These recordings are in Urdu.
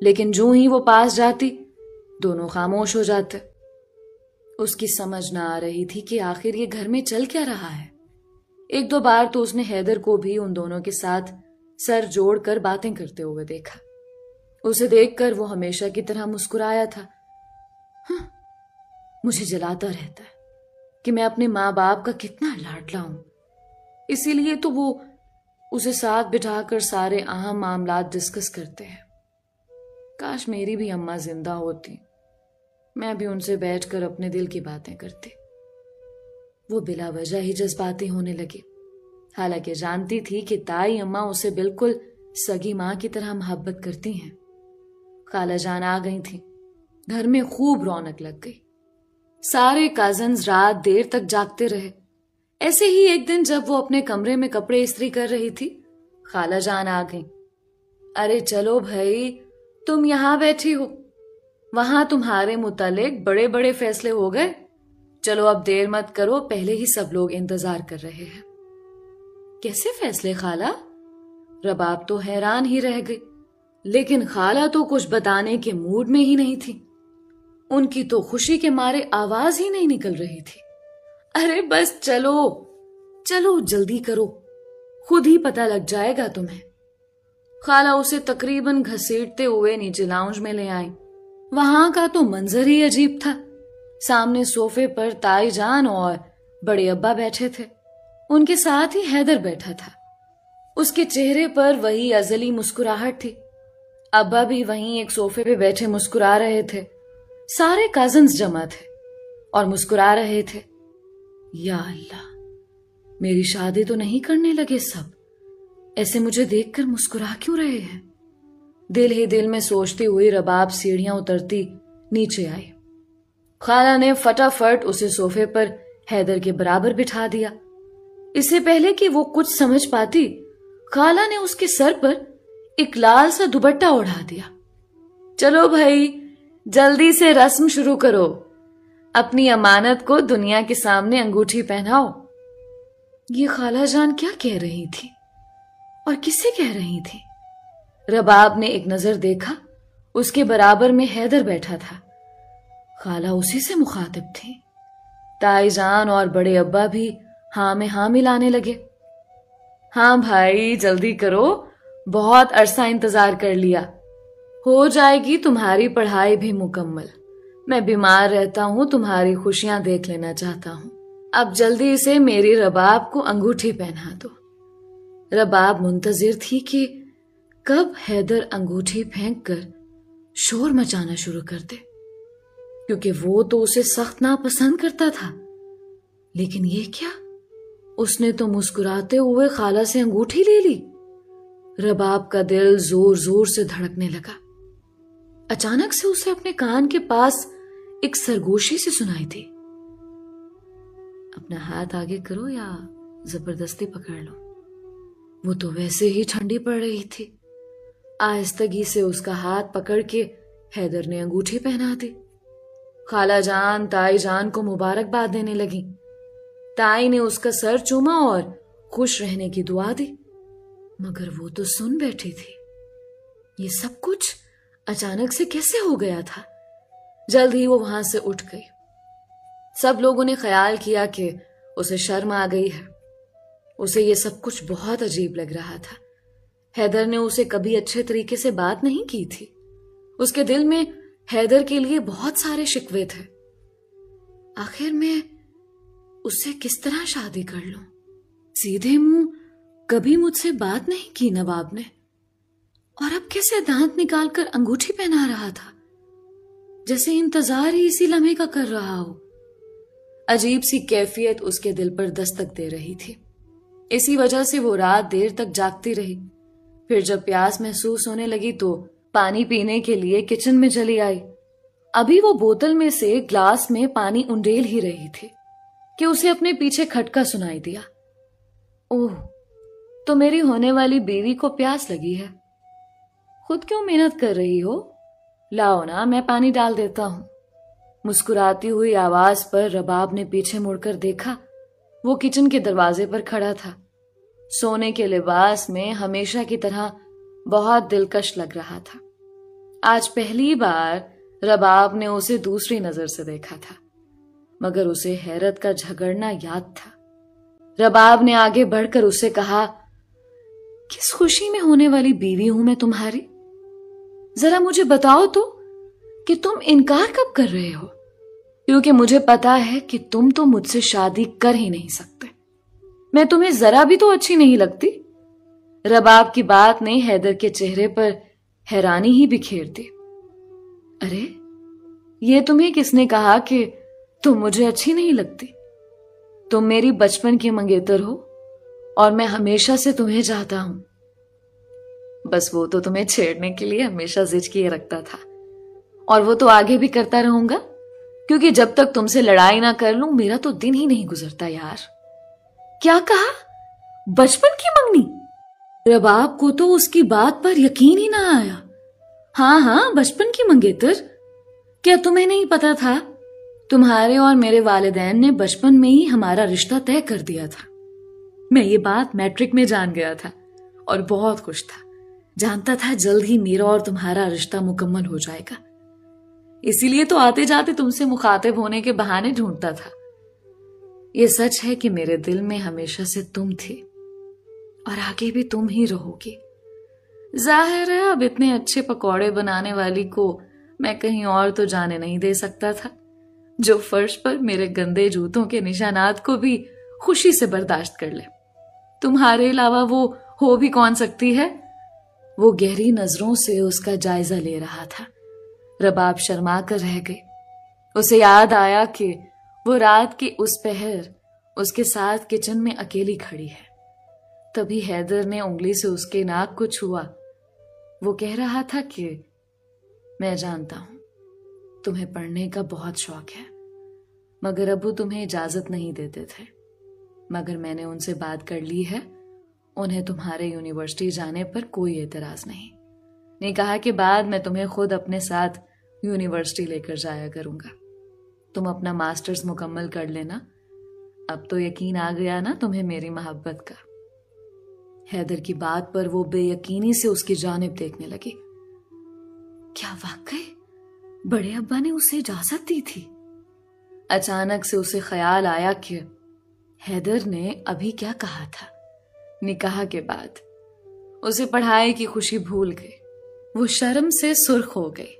لیکن جو ہی وہ پاس جاتی دونوں خاموش ہو جاتے۔ اس کی سمجھ نہ آ رہی تھی کہ آخر یہ گھر میں چل کیا رہا ہے۔ ایک دو بار تو اس نے حیدر کو بھی ان دونوں کے ساتھ سر جوڑ کر باتیں کرتے ہوئے دیکھا۔ اسے دیکھ کر وہ ہمیشہ کی طرح مسکرایا تھا۔ مجھے جلاتا رہتا ہے کہ میں اپنے ماں باپ کا کتنا لاڈلا ہوں، اسی لیے تو وہ اسے ساتھ بٹھا کر سارے اہم معاملات ڈسکس کرتے ہیں۔ کاش میری بھی اماں زندہ ہوتی، میں بھی ان سے بیٹھ کر اپنے دل کی باتیں کرتی۔ وہ بلا وجہ ہی جذباتی ہونے لگی، حالانکہ جانتی تھی کہ تائی اماں اسے بالکل سگی ماں کی طرح محبت کرتی ہیں۔ خالہ جان آ گئی تھی، گھر میں خوب رونق لگ گئی۔ سارے کازنز رات دیر تک جاگتے رہے۔ ایسے ہی ایک دن جب وہ اپنے کمرے میں کپڑے استری کر رہی تھی، خالہ جان آ گئی۔ ارے چلو بھائی، تم یہاں بیٹھی ہو، وہاں تمہارے متعلق بڑے بڑے فیصلے ہو گئے، چلو اب دیر مت کرو، پہلے ہی سب لوگ انتظار کر رہے ہیں۔ کیسے فیصلے خالہ؟ رباب تو حیران ہی رہ گئی، لیکن خالہ تو کچھ بتانے کے موڈ میں ہی نہیں تھی۔ ان کی تو خوشی کے مارے آواز ہی نہیں نکل رہی تھی۔ ارے بس چلو چلو جلدی کرو، خود ہی پتہ لگ جائے گا تمہیں۔ خالہ اسے تقریباً گھسیٹتے ہوئے نیچے لاؤنج میں لے آئیں۔ وہاں کا تو منظر ہی عجیب تھا۔ سامنے صوفے پر تائی جان اور بڑے ابا بیٹھے تھے، ان کے ساتھ ہی حیدر بیٹھا تھا۔ اس کے چہرے پر وہی ازلی مسکراہٹ تھی۔ ابا بھی وہیں ایک صوفے پہ بیٹھے مسکرا رہے تھے۔ سارے کازنز جمع تھے اور مسکرا رہے تھے۔ یا اللہ، میری شادی تو نہیں کرنے لگے سب، ایسے مجھے دیکھ کر مسکرا کیوں رہے ہیں؟ دل ہی دل میں سوچتی ہوئی رباب سیڑھیاں اترتی نیچے آئی۔ خالہ نے فٹافٹ اسے صوفے پر حیدر کے برابر بٹھا دیا۔ اس سے پہلے کہ وہ کچھ سمجھ پاتی، خالہ نے اس کے سر پر ایک لال سا دوپٹہ اڑا دیا۔ چلو بھائی، جلدی سے رسم شروع کرو، اپنی امانت کو دنیا کے سامنے انگوٹھی پہناؤ۔ یہ خالہ جان کیا کہہ رہی تھی اور کس سے کہہ رہی تھی؟ رباب نے ایک نظر دیکھا، اس کے برابر میں حیدر بیٹھا تھا۔ خالہ اسی سے مخاطب تھی۔ تائی جان اور بڑے ابا بھی ہاں میں ہاں ملانے لگے۔ ہاں بھائی جلدی کرو، بہت عرصہ انتظار کر لیا، ہو جائے گی تمہاری پڑھائی بھی مکمل۔ میں بیمار رہتا ہوں، تمہاری خوشیاں دیکھ لینا چاہتا ہوں، اب جلدی سے میری رباب کو انگوٹھی پہنا دو۔ رباب منتظر تھی کہ کب حیدر انگوٹھی پھینک کر شور مچانا شروع کر دے، کیونکہ وہ تو اسے سخت ناپسند کرتا تھا۔ لیکن یہ کیا؟ اس نے تو مسکراتے ہوئے خالہ سے انگوٹھی لے لی۔ رباب کا دل زور زور سے دھڑکنے لگا۔ اچانک سے اسے اپنے کان کے پاس ایک سرگوشی سے سنائی دی۔ اپنا ہاتھ آگے کرو یا زبردستی پکڑ لو۔ وہ تو ویسے ہی ٹھنڈی پڑ رہی تھی۔ آہستگی سے اس کا ہاتھ پکڑ کے حیدر نے انگوٹھی پہنا دی۔ خالہ جان تائی جان کو مبارکباد دینے لگی۔ تائی نے اس کا سر چوما اور خوش رہنے کی دعا دی، مگر وہ تو سن بیٹھی تھی۔ یہ سب کچھ اچانک سے کیسے ہو گیا تھا؟ جلد ہی وہ وہاں سے اٹھ گئی۔ سب لوگوں نے خیال کیا کہ اسے شرم آ گئی ہے۔ اسے یہ سب کچھ بہت عجیب لگ رہا تھا۔ حیدر نے اسے کبھی اچھے طریقے سے بات نہیں کی تھی۔ اس کے دل میں حیدر کے لیے بہت سارے شکوے تھے۔ آخر میں اس سے کس طرح شادی کر لوں؟ سیدھے منہ کبھی مجھ سے بات نہیں کی نواب نے، اور اب کیسے دانت نکال کر انگوٹھی پہنا رہا تھا، جیسے انتظار ہی اسی لمحے کا کر رہا ہو۔ عجیب سی کیفیت اس کے دل پر دستک دے رہی تھی۔ اسی وجہ سے وہ رات دیر تک جاگتی رہی۔ پھر جب پیاس محسوس ہونے لگی تو پانی پینے کے لیے کچن میں چلی آئی۔ ابھی وہ بوتل میں سے گلاس میں پانی انڈیل ہی رہی تھی کہ اسے اپنے پیچھے کھٹکا سنائی دیا۔ اوہ، تو میری ہونے والی بیوی کو پیاس لگی ہے۔ خود کیوں محنت کر رہی ہو؟ لاؤ نا، میں پانی ڈال دیتا ہوں۔ مسکراتی ہوئی آواز پر رباب نے پیچھے مڑ کر دیکھا۔ وہ کچن کے دروازے پر کھڑا تھا، سونے کے لباس میں ہمیشہ کی طرح بہت دلکش لگ رہا تھا۔ آج پہلی بار رباب نے اسے دوسری نظر سے دیکھا تھا، مگر اسے حیرت کا جھگڑنا یاد تھا۔ رباب نے آگے بڑھ کر اسے کہا، کس خوشی میں ہونے والی بیوی ہوں میں تمہاری؟ ذرا مجھے بتاؤ تو کہ تم انکار کب کر رہے ہو، کیونکہ مجھے پتا ہے کہ تم تو مجھ سے شادی کر ہی نہیں سکتے، میں تمہیں ذرا بھی تو اچھی نہیں لگتی۔ رباب کی بات نے حیدر کے چہرے پر حیرانی ہی بکھیر دی۔ ارے یہ تمہیں کس نے کہا کہ تم مجھے اچھی نہیں لگتی؟ تم میری بچپن کی منگیتر ہو اور میں ہمیشہ سے تمہیں چاہتا ہوں۔ بس وہ تو تمہیں چھیڑنے کے لیے ہمیشہ ضد کیے رکھتا تھا، اور وہ تو آگے بھی کرتا رہوں گا، کیونکہ جب تک تم سے لڑائی نہ کر لوں میرا تو دن ہی نہیں گزرتا یار۔ کیا کہا؟ بچپن کی منگنی؟ رباب کو تو اس کی بات پر یقین ہی نہ آیا۔ ہاں بچپن کی منگیتر؟ کیا تمہیں نہیں پتا تھا؟ تمہارے اور میرے والدین نے بچپن میں ہی ہمارا رشتہ طے کر دیا تھا۔ میں یہ بات میٹرک میں جان گیا تھا اور بہت خوش تھا، جانتا تھا جلد ہی میرا اور تمہارا رشتہ مکمل ہو جائے گا، اسی لیے تو آتے جاتے تم سے مخاطب ہونے کے بہانے ڈھونڈتا تھا۔ یہ سچ ہے کہ میرے دل میں ہمیشہ سے تم تھی اور آگے بھی تم ہی رہو گی۔ ظاہر ہے اب اتنے اچھے پکوڑے بنانے والی کو میں کہیں اور تو جانے نہیں دے سکتا تھا، جو فرش پر میرے گندے جوتوں کے نشانات کو بھی خوشی سے برداشت کر لے۔ تمہارے علاوہ وہ ہو بھی کون سکتی ہے؟ وہ گہری نظروں سے اس کا جائزہ لے رہا تھا۔ رباب شرما کر رہ گئی۔ اسے یاد آیا کہ وہ رات کے اس پہر اس کے ساتھ کچن میں اکیلی کھڑی ہے۔ تبھی حیدر نے انگلی سے اس کے ناک کو چھوا۔ وہ کہہ رہا تھا کہ میں جانتا ہوں تمہیں پڑھنے کا بہت شوق ہے، مگر ابو تمہیں اجازت نہیں دیتے تھے، مگر میں نے ان سے بات کر لی ہے، انہیں تمہارے یونیورسٹی جانے پر کوئی اعتراض نہیں۔ نے کہا کہ بعد میں تمہیں خود اپنے ساتھ یونیورسٹی لے کر جایا کروں گا۔ تم اپنا ماسٹرز مکمل کر لینا، اب تو یقین آ گیا نا تمہیں میری محبت کا۔ حیدر کی بات پر وہ بے یقینی سے اس کی جانب دیکھنے لگی۔ کیا واقعی بڑے ابا نے اسے اجازت دی تھی؟ اچانک سے اسے خیال آیا کہ حیدر نے ابھی کیا کہا تھا۔ نکاح کے بعد اسے پڑھائی کی خوشی بھول گئی، وہ شرم سے سرخ ہو گئی۔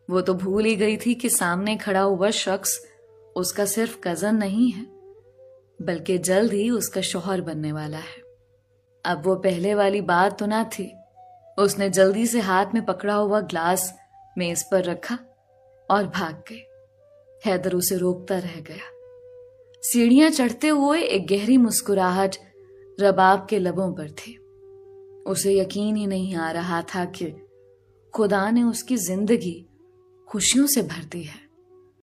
وہ تو بھول ہی گئی تھی کہ سامنے کھڑا ہوا شخص اس کا صرف کزن نہیں ہے، بلکہ جلد ہی اس کا شوہر بننے والا ہے۔ اب وہ پہلے والی بات تو نہ تھی۔ اس نے جلدی سے ہاتھ میں پکڑا ہوا گلاس میز پر رکھا اور بھاگ گئی۔ حیدر اسے روکتا رہ گیا۔ سیڑھیاں چڑھتے ہوئے ایک گہری مسکراہٹ رباب کے لبوں پر تھی۔ اسے یقین ہی نہیں آ رہا تھا کہ خدا نے اس کی زندگی خوشیوں سے بھر دی ہے۔